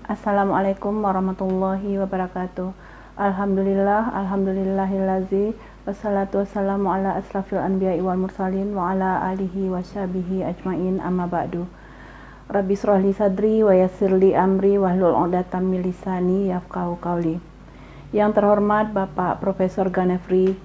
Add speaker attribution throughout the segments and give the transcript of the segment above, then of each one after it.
Speaker 1: Assalamualaikum warahmatullahi wabarakatuh. Alhamdulillahillazi wassalatu wassalamu ala asrafil anbiya'i wal mursalin wa ala alihi wa sahbihi ajmain amma ba'du. Rabbi shrahli sadri wa yassirli amri wahlul 'uqdatam min lisani yafqahu qawli. Yang terhormat Bapak Profesor Ganefri,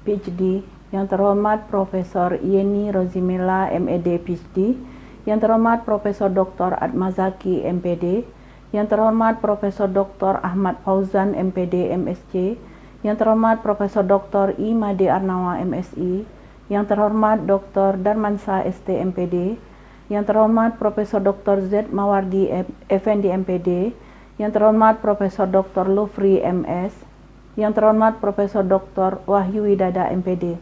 Speaker 1: PhD, yang terhormat Profesor Yeni Rozimela, MED, PhD, yang terhormat Profesor Dr. Atmazaki, MPD, yang terhormat Profesor Dr. Ahmad Fauzan, MPD, MSc, yang terhormat Profesor Dr. I. Made Arnawa, MSI, yang terhormat Dr. Darmansa, ST, MPD, yang terhormat Profesor Dr. Z. Mawardi, Effendi, MPD, yang terhormat Profesor Dr. Lufri, MS, yang terhormat Profesor Dr. Wahyu Widada, MPD.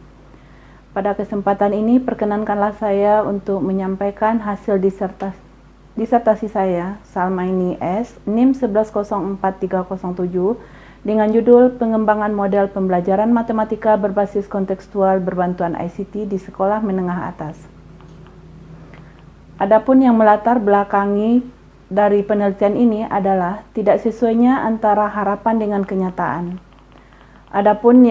Speaker 1: Pada kesempatan ini, perkenankanlah saya untuk menyampaikan hasil disertasi saya, Salmaini S, NIM 1104-307, dengan judul Pengembangan Model Pembelajaran Matematika Berbasis Kontekstual Berbantuan ICT di Sekolah Menengah Atas. Adapun yang melatar belakangi dari penelitian ini adalah tidak sesuainya antara harapan dengan kenyataan. Adapun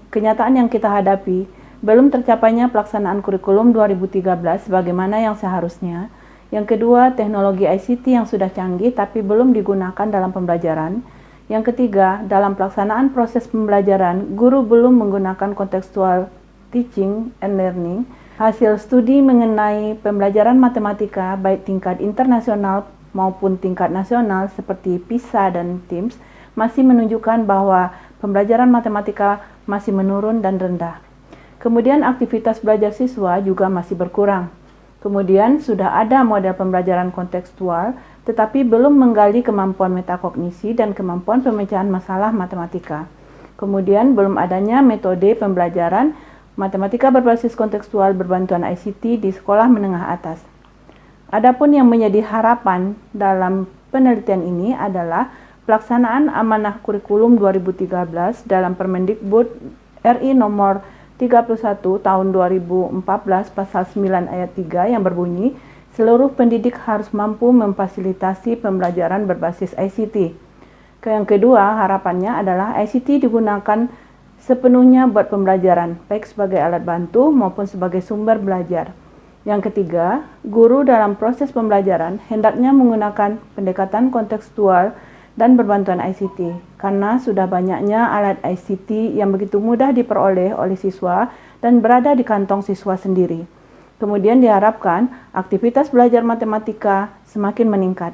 Speaker 1: kenyataan yang kita hadapi, belum tercapainya pelaksanaan kurikulum 2013 sebagaimana yang seharusnya. Yang kedua, teknologi ICT yang sudah canggih tapi belum digunakan dalam pembelajaran. Yang ketiga, dalam pelaksanaan proses pembelajaran, guru belum menggunakan kontekstual teaching and learning. Hasil studi mengenai pembelajaran matematika baik tingkat internasional maupun tingkat nasional seperti PISA dan TIMSS masih menunjukkan bahwa pembelajaran matematika masih menurun dan rendah. Kemudian aktivitas belajar siswa juga masih berkurang. Kemudian sudah ada model pembelajaran kontekstual, tetapi belum menggali kemampuan metakognisi dan kemampuan pemecahan masalah matematika. Kemudian belum adanya metode pembelajaran matematika berbasis kontekstual berbantuan ICT di sekolah menengah atas. Adapun yang menjadi harapan dalam penelitian ini adalah pelaksanaan amanah kurikulum 2013 dalam Permendikbud RI nomor 31 tahun 2014 pasal 9 ayat 3 yang berbunyi, seluruh pendidik harus mampu memfasilitasi pembelajaran berbasis ICT. Yang kedua, harapannya adalah ICT digunakan sepenuhnya buat pembelajaran, baik sebagai alat bantu maupun sebagai sumber belajar. Yang ketiga, guru dalam proses pembelajaran hendaknya menggunakan pendekatan kontekstual dan berbantuan ICT, karena sudah banyaknya alat ICT yang begitu mudah diperoleh oleh siswa dan berada di kantong siswa sendiri. Kemudian diharapkan aktivitas belajar matematika semakin meningkat.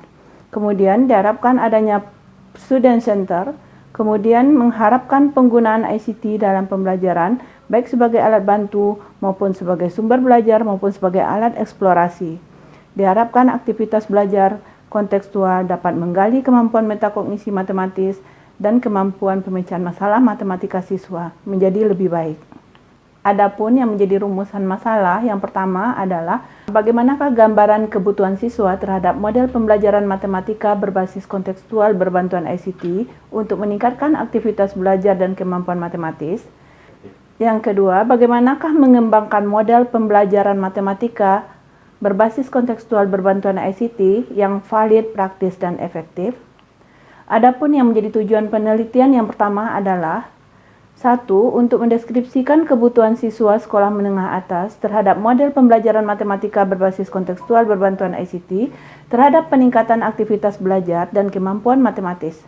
Speaker 1: Kemudian diharapkan adanya student center, kemudian mengharapkan penggunaan ICT dalam pembelajaran baik sebagai alat bantu maupun sebagai sumber belajar maupun sebagai alat eksplorasi. Diharapkan aktivitas belajar kontekstual dapat menggali kemampuan metakognisi matematis dan kemampuan pemecahan masalah matematika siswa menjadi lebih baik. Adapun yang menjadi rumusan masalah yang pertama adalah bagaimanakah gambaran kebutuhan siswa terhadap model pembelajaran matematika berbasis kontekstual berbantuan ICT untuk meningkatkan aktivitas belajar dan kemampuan matematis. Yang kedua, bagaimanakah mengembangkan model pembelajaran matematika berbasis kontekstual berbantuan ICT yang valid, praktis, dan efektif. Adapun yang menjadi tujuan penelitian yang pertama adalah 1. Untuk mendeskripsikan kebutuhan siswa sekolah menengah atas terhadap model pembelajaran matematika berbasis kontekstual berbantuan ICT terhadap peningkatan aktivitas belajar dan kemampuan matematis.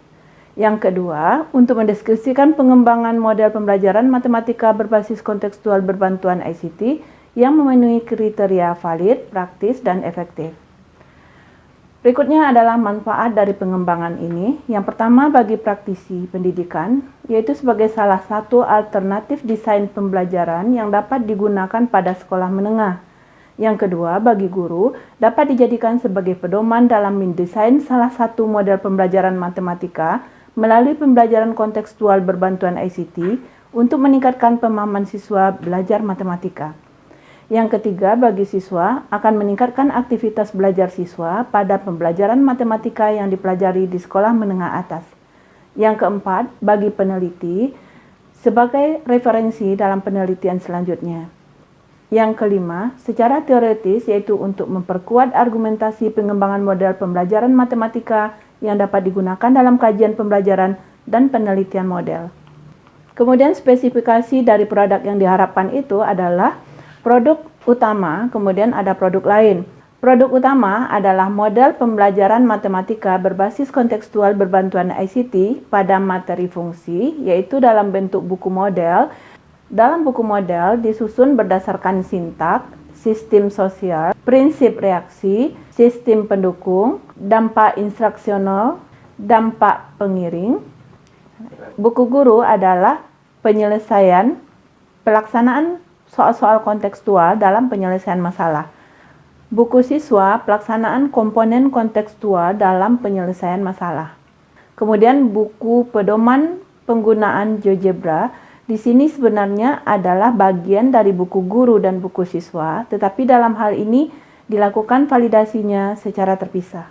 Speaker 1: Yang kedua, untuk mendeskripsikan pengembangan model pembelajaran matematika berbasis kontekstual berbantuan ICT yang memenuhi kriteria valid, praktis, dan efektif. Berikutnya adalah manfaat dari pengembangan ini. Yang pertama bagi praktisi pendidikan, yaitu sebagai salah satu alternatif desain pembelajaran yang dapat digunakan pada sekolah menengah. Yang kedua, bagi guru, dapat dijadikan sebagai pedoman dalam mendesain salah satu model pembelajaran matematika melalui pembelajaran kontekstual berbantuan ICT untuk meningkatkan pemahaman siswa belajar matematika. Yang ketiga, bagi siswa akan meningkatkan aktivitas belajar siswa pada pembelajaran matematika yang dipelajari di sekolah menengah atas. Yang keempat, bagi peneliti sebagai referensi dalam penelitian selanjutnya. Yang kelima, secara teoritis yaitu untuk memperkuat argumentasi pengembangan model pembelajaran matematika yang dapat digunakan dalam kajian pembelajaran dan penelitian model. Kemudian spesifikasi dari produk yang diharapkan itu adalah produk utama, kemudian ada produk lain. Produk utama adalah model pembelajaran matematika berbasis kontekstual berbantuan ICT pada materi fungsi, yaitu dalam bentuk buku model. Dalam buku model disusun berdasarkan sintak, sistem sosial, prinsip reaksi, sistem pendukung, dampak instruksional, dampak pengiring. Buku guru adalah pelaksanaan soal-soal kontekstual dalam penyelesaian masalah. Buku siswa, pelaksanaan komponen kontekstual dalam penyelesaian masalah. Kemudian buku pedoman penggunaan GeoGebra, di sini sebenarnya adalah bagian dari buku guru dan buku siswa, tetapi dalam hal ini dilakukan validasinya secara terpisah.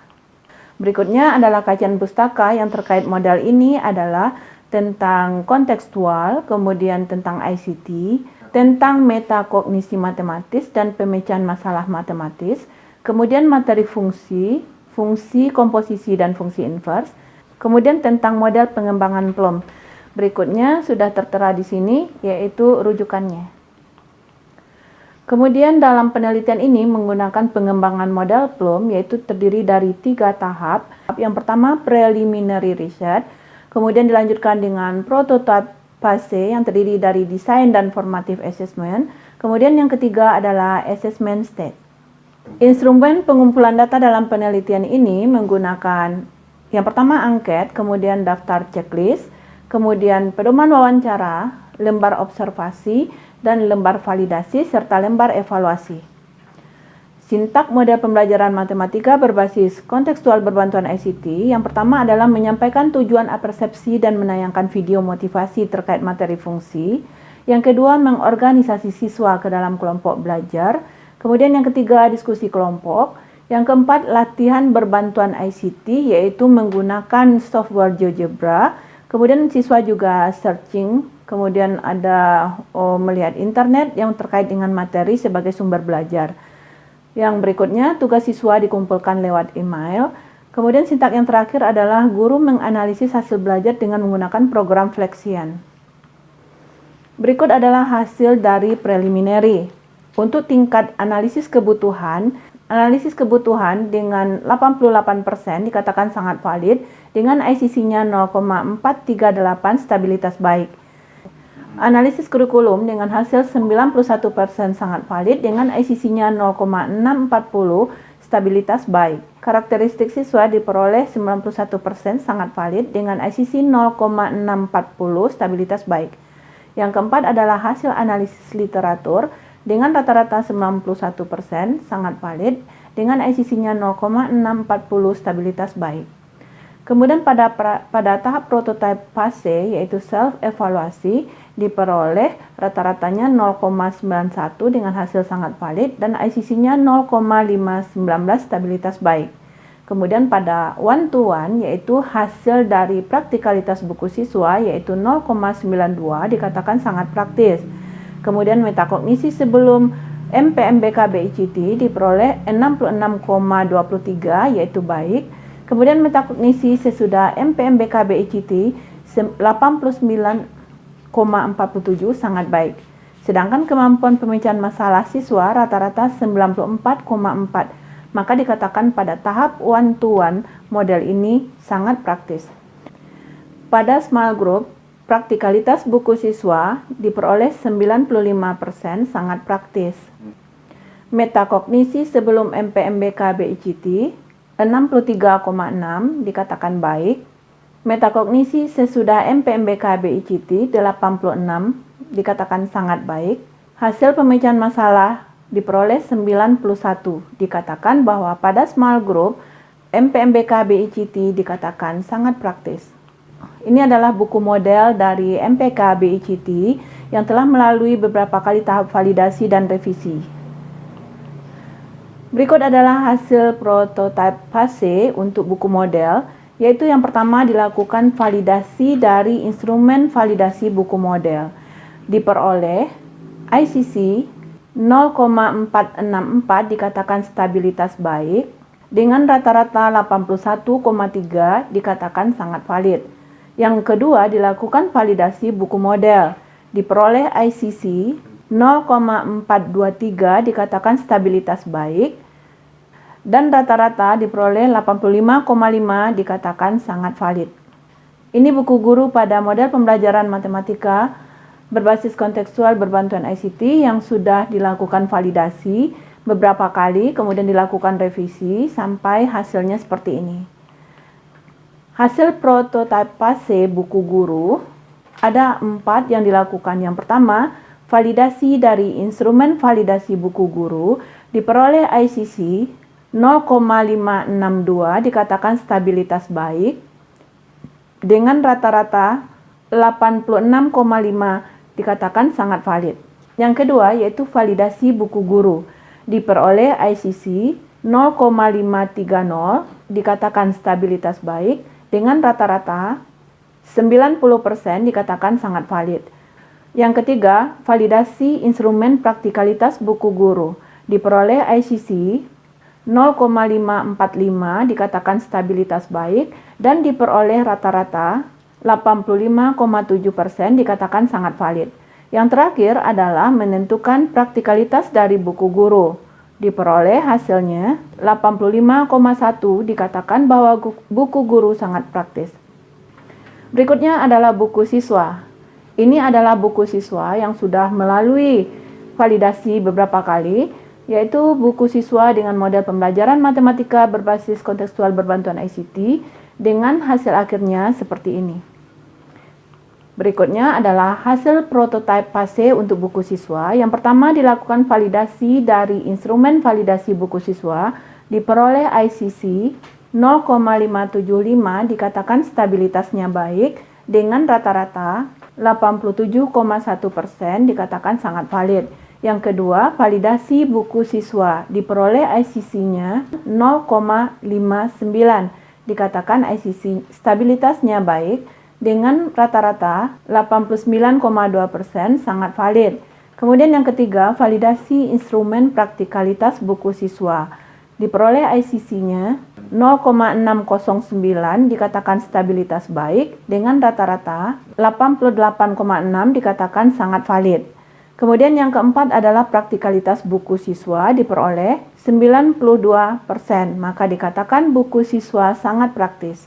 Speaker 1: Berikutnya adalah kajian pustaka yang terkait model ini adalah tentang kontekstual, kemudian tentang ICT, tentang metakognisi matematis dan pemecahan masalah matematis, kemudian materi fungsi, fungsi komposisi dan fungsi inverse, kemudian tentang model pengembangan Plum. Berikutnya sudah tertera di sini, yaitu rujukannya. Kemudian dalam penelitian ini menggunakan pengembangan model Plum, yaitu terdiri dari 3 tahap. Yang pertama preliminary research, kemudian dilanjutkan dengan prototype phase yang terdiri dari desain dan formative assessment. Kemudian yang ketiga adalah assessment stage. Instrumen pengumpulan data dalam penelitian ini menggunakan yang pertama angket, kemudian daftar checklist, kemudian pedoman wawancara, lembar observasi, dan lembar validasi, serta lembar evaluasi. Sintak model pembelajaran matematika berbasis kontekstual berbantuan ICT. Yang pertama adalah menyampaikan tujuan apersepsi dan menayangkan video motivasi terkait materi fungsi. Yang kedua, mengorganisasi siswa ke dalam kelompok belajar. Kemudian yang ketiga, diskusi kelompok. Yang keempat, latihan berbantuan ICT, yaitu menggunakan software GeoGebra. Kemudian siswa juga searching, kemudian ada melihat internet yang terkait dengan materi sebagai sumber belajar. Yang berikutnya, tugas siswa dikumpulkan lewat email. Kemudian sintak yang terakhir adalah guru menganalisis hasil belajar dengan menggunakan program Flexian. Berikut adalah hasil dari preliminary. Untuk tingkat analisis kebutuhan dengan 88% dikatakan sangat valid dengan ICC-nya 0,438 stabilitas baik. Analisis kurikulum dengan hasil 91% sangat valid dengan ICC-nya 0,640 stabilitas baik. Karakteristik siswa diperoleh 91% sangat valid dengan ICC 0,640 stabilitas baik. Yang keempat adalah hasil analisis literatur dengan rata-rata 91% sangat valid dengan ICC-nya 0,640 stabilitas baik. Kemudian pada tahap prototype fase yaitu self-evaluasi diperoleh rata-ratanya 0,91 dengan hasil sangat valid dan ICC-nya 0,519 stabilitas baik. Kemudian pada one-to-one yaitu hasil dari praktikalitas buku siswa yaitu 0,92 dikatakan sangat praktis. Kemudian metakognisi sebelum MPMBK BICT diperoleh 66,23 yaitu baik. Kemudian metakognisi sesudah MPMBK BICT 89,47 sangat baik. Sedangkan kemampuan pemecahan masalah siswa rata-rata 94,4. Maka dikatakan pada tahap one-to-one model ini sangat praktis. Pada small group, praktikalitas buku siswa diperoleh 95% sangat praktis. Metakognisi sebelum MPMBK BICT 63,6 dikatakan baik. Metakognisi sesudah MPMBK BICT 86 dikatakan sangat baik. Hasil pemecahan masalah diperoleh 91 dikatakan bahwa pada small group MPMBK BICT dikatakan sangat praktis. Ini adalah buku model dari MPK BICT yang telah melalui beberapa kali tahap validasi dan revisi. Berikut adalah hasil prototype fase untuk buku model, yaitu yang pertama dilakukan validasi dari instrumen validasi buku model. Diperoleh ICC 0,464 dikatakan stabilitas baik. dengan rata-rata 81,3 dikatakan sangat valid. Yang kedua, dilakukan validasi buku model, diperoleh ICC 0,423 dikatakan stabilitas baik, dan rata-rata diperoleh 85,5 dikatakan sangat valid. Ini buku guru pada model pembelajaran matematika berbasis kontekstual berbantuan ICT yang sudah dilakukan validasi beberapa kali, kemudian dilakukan revisi sampai hasilnya seperti ini. Hasil prototipase buku guru ada 4 yang dilakukan. Yang pertama, validasi dari instrumen validasi buku guru diperoleh ICC 0,562 dikatakan stabilitas baik dengan rata-rata 86,5 dikatakan sangat valid. Yang kedua yaitu validasi buku guru diperoleh ICC 0,530 dikatakan stabilitas baik dengan rata-rata 90% dikatakan sangat valid. Yang ketiga, validasi instrumen praktikalitas buku guru diperoleh ICC 0,545 dikatakan stabilitas baik dan diperoleh rata-rata 85,7% dikatakan sangat valid. Yang terakhir adalah menentukan praktikalitas dari buku guru. Diperoleh hasilnya 85,1 dikatakan bahwa buku guru sangat praktis. Berikutnya adalah buku siswa. Ini adalah buku siswa yang sudah melalui validasi beberapa kali, yaitu buku siswa dengan model pembelajaran matematika berbasis kontekstual berbantuan ICT dengan hasil akhirnya seperti ini. Berikutnya adalah hasil prototipase untuk buku siswa. Yang pertama dilakukan validasi dari instrumen validasi buku siswa, diperoleh ICC 0,575 dikatakan stabilitasnya baik dengan rata-rata 87,1% dikatakan sangat valid. Yang kedua, validasi buku siswa diperoleh ICC-nya 0,59 dikatakan ICC stabilitasnya baik dengan rata-rata 89,2% sangat valid. Kemudian yang ketiga, validasi instrumen praktikalitas buku siswa diperoleh ICC-nya 0,609 dikatakan stabilitas baik dengan rata-rata 88,6 dikatakan sangat valid. Kemudian yang keempat adalah praktikalitas buku siswa diperoleh 92%, maka dikatakan buku siswa sangat praktis.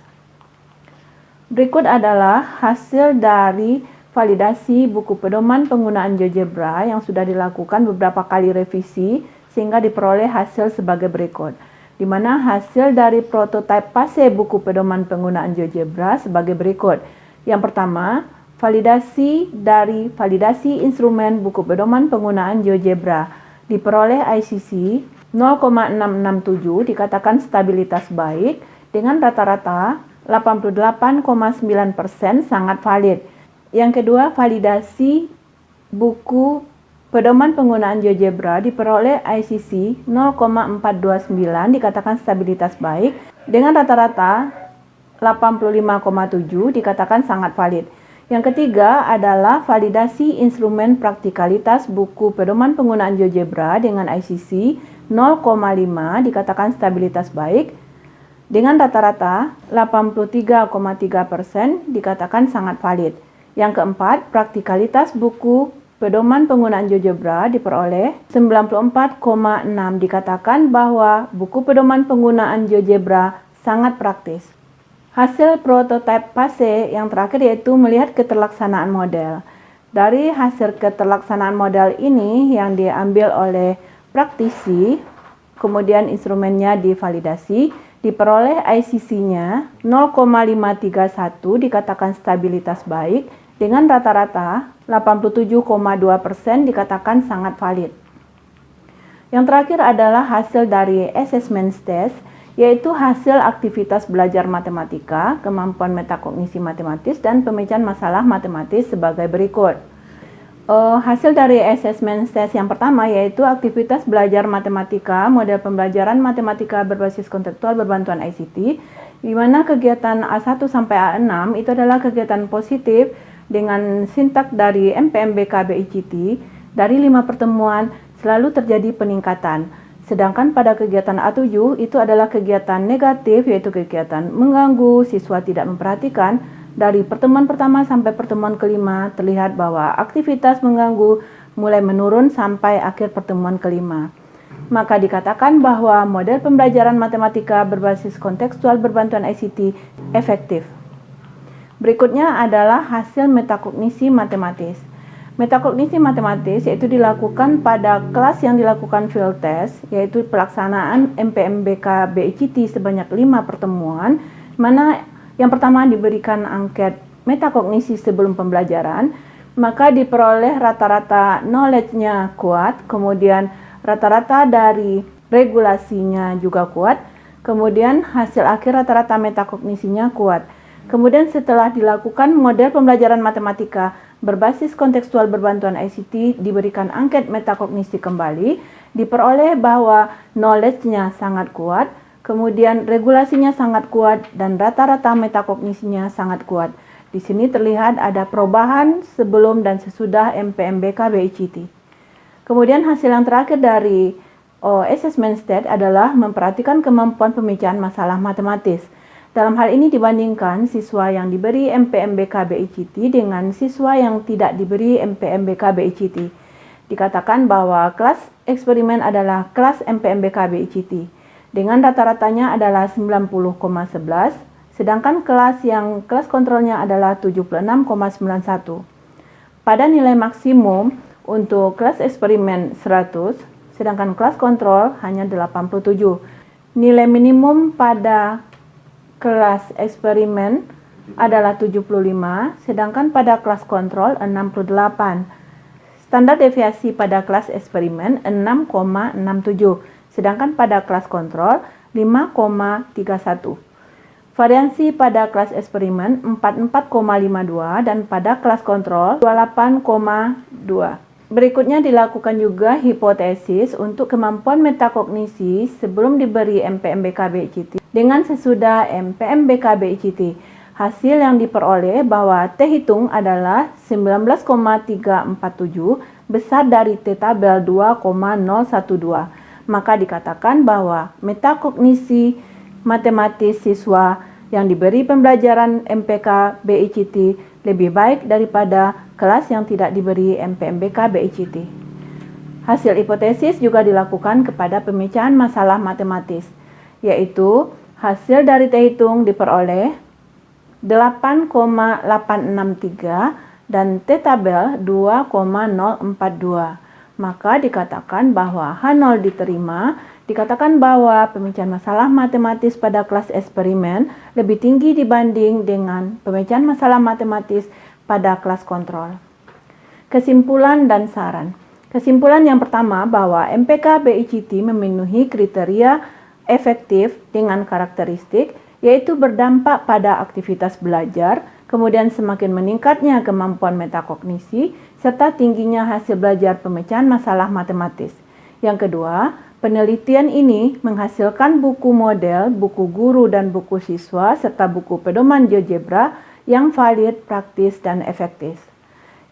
Speaker 1: Berikut adalah hasil dari validasi buku pedoman penggunaan GeoGebra yang sudah dilakukan beberapa kali revisi sehingga diperoleh hasil sebagai berikut. Di mana hasil dari prototipase buku pedoman penggunaan GeoGebra sebagai berikut. Yang pertama, validasi dari validasi instrumen buku pedoman penggunaan GeoGebra diperoleh ICC 0,667 dikatakan stabilitas baik dengan rata-rata 88,9% sangat valid. Yang kedua, validasi buku pedoman penggunaan GeoGebra diperoleh ICC 0,429 dikatakan stabilitas baik dengan rata-rata 85,7 dikatakan sangat valid. Yang ketiga adalah validasi instrumen praktikalitas buku pedoman penggunaan GeoGebra dengan ICC 0,5 dikatakan stabilitas baik dengan rata-rata 83,3% dikatakan sangat valid. Yang keempat, praktikalitas buku pedoman penggunaan GeoGebra diperoleh 94,6 dikatakan bahwa buku pedoman penggunaan GeoGebra sangat praktis. Hasil prototipase yang terakhir yaitu melihat keterlaksanaan model. Dari hasil keterlaksanaan model ini yang diambil oleh praktisi, kemudian instrumennya divalidasi, diperoleh ICC-nya 0,531 dikatakan stabilitas baik dengan rata-rata 87,2% dikatakan sangat valid. Yang terakhir adalah hasil dari assessment test, yaitu hasil aktivitas belajar matematika, kemampuan metakognisi matematis, dan pemecahan masalah matematis sebagai berikut. Hasil dari assessment test yang pertama yaitu aktivitas belajar matematika, model pembelajaran matematika berbasis kontekstual berbantuan ICT, di mana kegiatan A1 sampai A6 itu adalah kegiatan positif dengan sintak dari MPMBK BICT. Dari 5 pertemuan selalu terjadi peningkatan, Sedangkan pada kegiatan A7 itu adalah kegiatan negatif, yaitu kegiatan mengganggu, siswa tidak memperhatikan. Dari pertemuan pertama sampai pertemuan kelima terlihat bahwa aktivitas mengganggu mulai menurun sampai akhir pertemuan kelima. Maka dikatakan bahwa model pembelajaran matematika berbasis kontekstual berbantuan ICT efektif. Berikutnya adalah hasil metakognisi matematis. Metakognisi matematis yaitu dilakukan pada kelas yang dilakukan field test, yaitu pelaksanaan MPMBK BICT sebanyak 5 pertemuan, mana yang pertama diberikan angket metakognisi sebelum pembelajaran, maka diperoleh rata-rata knowledge-nya kuat, kemudian rata-rata dari regulasinya juga kuat, kemudian hasil akhir rata-rata metakognisinya kuat. Kemudian setelah dilakukan model pembelajaran matematika berbasis kontekstual berbantuan ICT, diberikan angket metakognisi kembali, diperoleh bahwa knowledge-nya sangat kuat, kemudian regulasinya sangat kuat, dan rata-rata metakognisinya sangat kuat. Di sini terlihat ada perubahan sebelum dan sesudah MPMBK BICT. Kemudian hasil yang terakhir dari assessment state adalah memperhatikan kemampuan pemecahan masalah matematis. Dalam hal ini dibandingkan siswa yang diberi MPMBK BICT dengan siswa yang tidak diberi MPMBK BICT. Dikatakan bahwa kelas eksperimen adalah kelas MPMBK BICT dengan rata-ratanya adalah 90,11, sedangkan kelas kontrolnya adalah 76,91. Pada nilai maksimum untuk kelas eksperimen 100, sedangkan kelas kontrol hanya 87. Nilai minimum pada kelas eksperimen adalah 75, sedangkan pada kelas kontrol 68. Standar deviasi pada kelas eksperimen 6,67, sedangkan pada kelas kontrol 5,31. Variansi pada kelas eksperimen 44,52 dan pada kelas kontrol 28,2. Berikutnya dilakukan juga hipotesis untuk kemampuan metakognisi sebelum diberi MPMBK BICT dengan sesudah MPMBK BICT. Hasil yang diperoleh bahwa T hitung adalah 19,347 besar dari T tabel 2,012. Maka dikatakan bahwa metakognisi matematis siswa yang diberi pembelajaran MPK BICT lebih baik daripada kelas yang tidak diberi MPMBK BICT. Hasil hipotesis juga dilakukan kepada pemecahan masalah matematis, yaitu hasil dari T hitung diperoleh 8,863 dan T tabel 2,042. Maka dikatakan bahwa H0 diterima. Dikatakan bahwa pemecahan masalah matematis pada kelas eksperimen lebih tinggi dibanding dengan pemecahan masalah matematis pada kelas kontrol. Kesimpulan dan saran. Kesimpulan yang pertama bahwa MPK BICT memenuhi kriteria efektif dengan karakteristik, yaitu berdampak pada aktivitas belajar, kemudian semakin meningkatnya kemampuan metakognisi, serta tingginya hasil belajar pemecahan masalah matematis. Yang kedua, penelitian ini menghasilkan buku model, buku guru dan buku siswa, serta buku pedoman GeoGebra yang valid, praktis, dan efektif.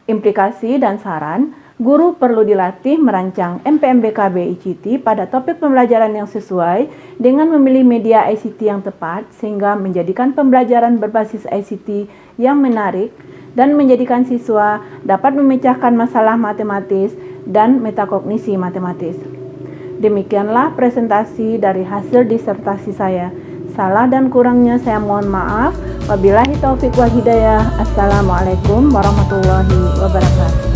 Speaker 1: Implikasi dan saran, guru perlu dilatih merancang MPMBK BICT pada topik pembelajaran yang sesuai dengan memilih media ICT yang tepat sehingga menjadikan pembelajaran berbasis ICT yang menarik dan menjadikan siswa dapat memecahkan masalah matematis dan metakognisi matematis. Demikianlah presentasi dari hasil disertasi saya. Salah dan kurangnya saya mohon maaf. Wabillahi taufiq wal hidayah. Assalamualaikum warahmatullahi wabarakatuh.